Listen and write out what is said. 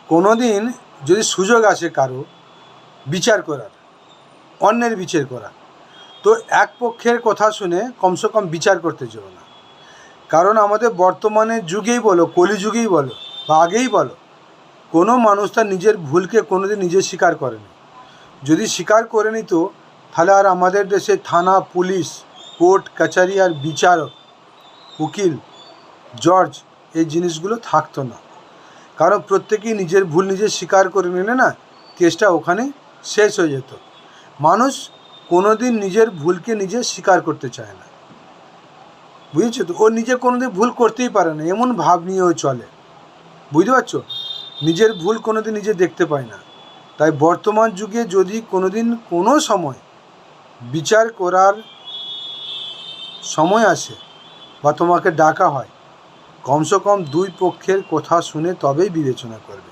কোনো দিন যদি সুযোগ আসে কারো বিচার করার, অন্যের বিচার করা, তো এক পক্ষের কথা শুনে কমসে কম বিচার করতে যেও না। কারণ আমাদের বর্তমানে যুগেই বলো, কলিযুগেই বলো বা আগেই বলো, কোনো মানুষ তার নিজের ভুলকে কোনো দিন নিজে স্বীকার করেনি। যদি স্বীকার করে নিত তাহলে আর আমাদের দেশে থানা, পুলিশ, কোর্ট কাছারি আর বিচারক, উকিল, জজ এই জিনিসগুলো থাকতো না। কারণ প্রত্যেকেই নিজের ভুল নিজে স্বীকার করে নিলে না, কেসটা ওখানে শেষ হয়ে যেত। মানুষ কোনো দিন নিজের ভুলকে নিজে স্বীকার করতে চায় না, বুঝেছো তো? ও নিজে কোনো দিন ভুল করতেই পারে না, এমন ভাব নিয়ে ও চলে, বুঝতে পারছো? নিজের ভুল কোনো দিন নিজে দেখতে পায় না। তাই বর্তমান যুগে যদি কোনো দিন কোনো সময় বিচার করার সময় আসে বা তোমাকে ডাকা হয়, কমসে কম দুই পক্ষের কথা শুনে তবেই বিবেচনা করবে।